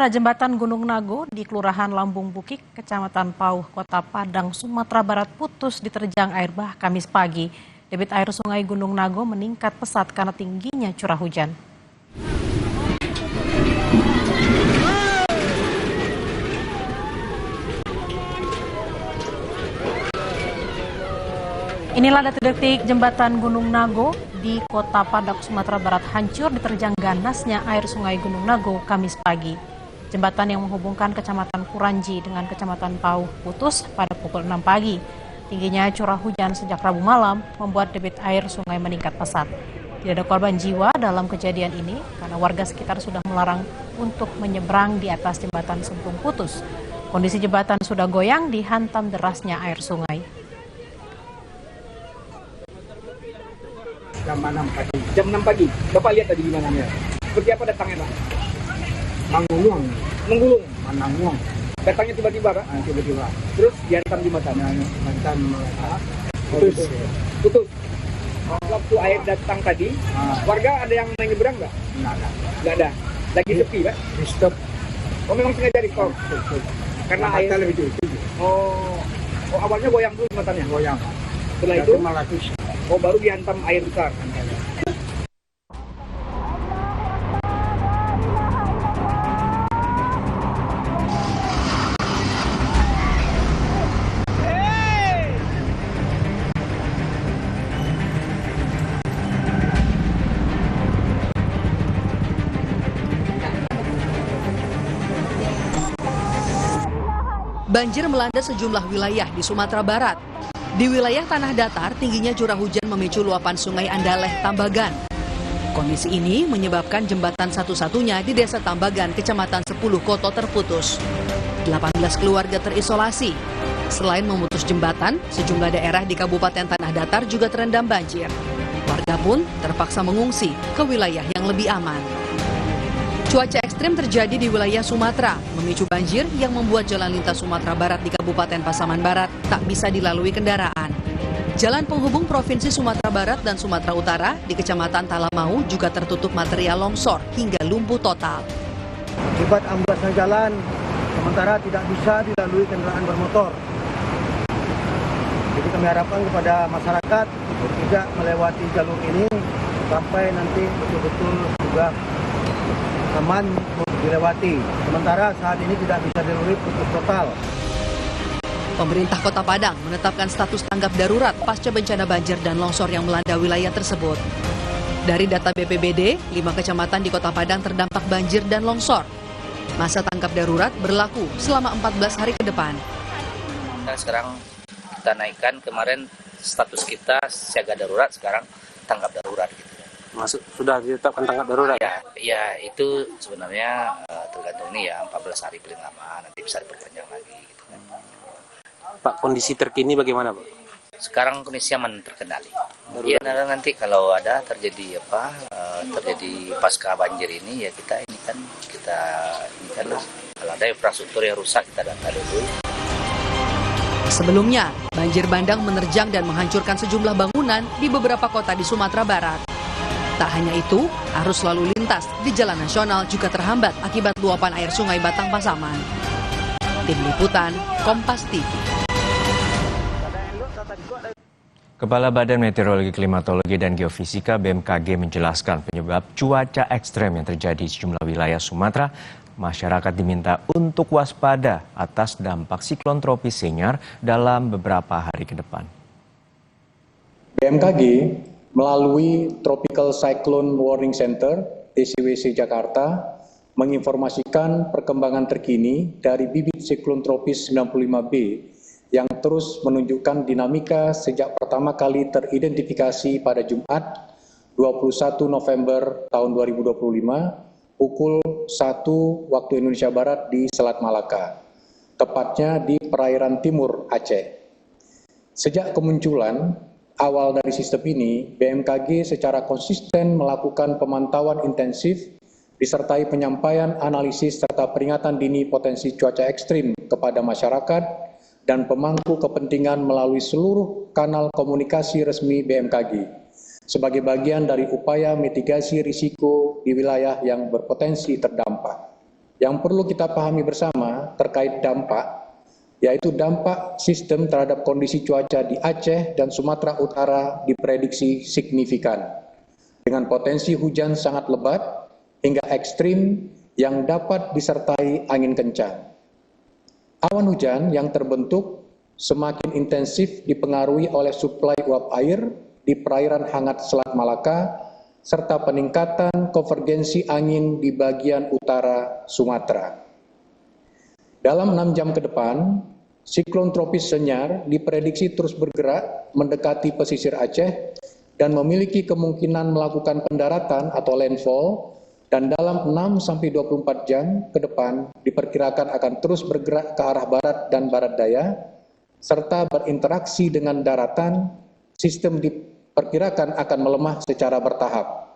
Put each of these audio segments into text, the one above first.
Jembatan Gunung Nago di Kelurahan Lambung Bukik, Kecamatan Pauh, Kota Padang, Sumatera Barat putus diterjang air bah Kamis pagi. Debit air Sungai Gunung Nago meningkat pesat karena tingginya curah hujan. Inilah detik-detik jembatan Gunung Nago di Kota Padang, Sumatera Barat hancur diterjang ganasnya air Sungai Gunung Nago Kamis pagi. Jembatan yang menghubungkan Kecamatan Kuranji dengan Kecamatan Pauh putus pada pukul 6 pagi. Tingginya curah hujan sejak Rabu malam membuat debit air sungai meningkat pesat. Tidak ada korban jiwa dalam kejadian ini karena warga sekitar sudah melarang untuk menyeberang di atas jembatan sebelum putus. Kondisi jembatan sudah goyang dihantam derasnya air sungai. Jam 6 pagi. Bapak lihat tadi gimana ya? Seperti apa datangnya, Pak? Menggulung. Datangnya tiba-tiba, Pak? Tiba-tiba. Terus dihantam jembatan? Dihantam putus. Waktu air datang tadi, warga ada yang menyeberang nggak? Nggak ada. Lagi sepi, Pak? Stop. Oh, memang sengaja di stop? Karena air lebih tinggi. Oh, awalnya goyang dulu jembatannya? Goyang. Setelah itu? Baru dihantam air besar. Banjir melanda sejumlah wilayah di Sumatera Barat. Di wilayah tanah datar, tingginya curah hujan memicu luapan sungai Andaleh, Tambagan. Kondisi ini menyebabkan jembatan satu-satunya di Desa Tambagan, Kecamatan 10 Koto terputus. 18 keluarga terisolasi. Selain memutus jembatan, sejumlah daerah di Kabupaten Tanah Datar juga terendam banjir. Warga pun terpaksa mengungsi ke wilayah yang lebih aman. Cuaca ekstrim terjadi di wilayah Sumatera, memicu banjir yang membuat jalan lintas Sumatera Barat di Kabupaten Pasaman Barat tak bisa dilalui kendaraan. Jalan penghubung Provinsi Sumatera Barat dan Sumatera Utara di Kecamatan Talamau juga tertutup material longsor hingga lumpuh total. Akibat amblasnya jalan, sementara tidak bisa dilalui kendaraan bermotor. Jadi kami harapkan kepada masyarakat untuk tidak melewati jalur ini sampai nanti betul-betul juga aman dilewati. Sementara saat ini tidak bisa dilalui, putus total. Pemerintah Kota Padang menetapkan status tanggap darurat pasca bencana banjir dan longsor yang melanda wilayah tersebut. Dari data BPBD, 5 kecamatan di Kota Padang terdampak banjir dan longsor. Masa tanggap darurat berlaku selama 14 hari ke depan. Sekarang kita naikkan, kemarin status kita siaga darurat, sekarang tanggap darurat. Masuk sudah ditetapkan tanggap darurat? Ya itu sebenarnya tergantung nih ya, 14 hari paling lama, nanti bisa diperpanjang lagi. Gitu kan. Pak, kondisi terkini bagaimana, Pak? Sekarang kondisi aman, terkendali. Iya, nanti kalau ada terjadi terjadi pasca banjir ini ya kita lah. Kalau ada infrastruktur yang rusak kita data dulu. Sebelumnya, banjir bandang menerjang dan menghancurkan sejumlah bangunan di beberapa kota di Sumatera Barat. Tak hanya itu, arus lalu lintas di jalan nasional juga terhambat akibat luapan air Sungai Batang Pasaman. Tim Liputan, Kompas TV. Kepala Badan Meteorologi, Klimatologi, dan Geofisika BMKG menjelaskan penyebab cuaca ekstrem yang terjadi di sejumlah wilayah Sumatera. Masyarakat diminta untuk waspada atas dampak siklon tropis Senyar dalam beberapa hari ke depan. BMKG melalui Tropical Cyclone Warning Center (TCWC) Jakarta menginformasikan perkembangan terkini dari bibit siklon tropis 95B yang terus menunjukkan dinamika sejak pertama kali teridentifikasi pada Jumat 21 November tahun 2025 pukul 1 waktu Indonesia Barat di Selat Malaka, tepatnya di perairan timur Aceh. Sejak kemunculan awal dari sistem ini, BMKG secara konsisten melakukan pemantauan intensif disertai penyampaian analisis serta peringatan dini potensi cuaca ekstrim kepada masyarakat dan pemangku kepentingan melalui seluruh kanal komunikasi resmi BMKG sebagai bagian dari upaya mitigasi risiko di wilayah yang berpotensi terdampak. yang perlu kita pahami bersama terkait dampak, yaitu dampak sistem terhadap kondisi cuaca di Aceh dan Sumatera Utara diprediksi signifikan, dengan potensi hujan sangat lebat hingga ekstrim yang dapat disertai angin kencang. Awan hujan yang terbentuk semakin intensif dipengaruhi oleh suplai uap air di perairan hangat Selat Malaka, serta peningkatan konvergensi angin di bagian utara Sumatera. Dalam 6 jam ke depan, siklon tropis Senyar diprediksi terus bergerak mendekati pesisir Aceh dan memiliki kemungkinan melakukan pendaratan atau landfall, dan dalam 6-24 jam ke depan diperkirakan akan terus bergerak ke arah barat dan barat daya, serta berinteraksi dengan daratan. Sistem diperkirakan akan melemah secara bertahap.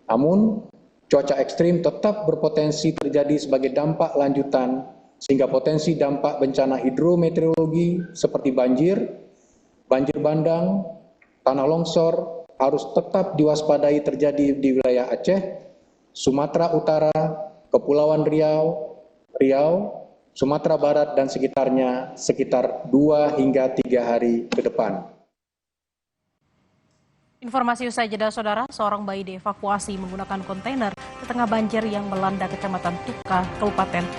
Namun, cuaca ekstrim tetap berpotensi terjadi sebagai dampak lanjutan, sehingga potensi dampak bencana hidrometeorologi seperti banjir, banjir bandang, tanah longsor harus tetap diwaspadai terjadi di wilayah Aceh, Sumatera Utara, Kepulauan Riau, Sumatera Barat dan sekitarnya sekitar 2 hingga 3 hari ke depan. Informasi usai jeda, Saudara, seorang bayi dievakuasi menggunakan kontainer di tengah banjir yang melanda Kecamatan Tuka, Kabupaten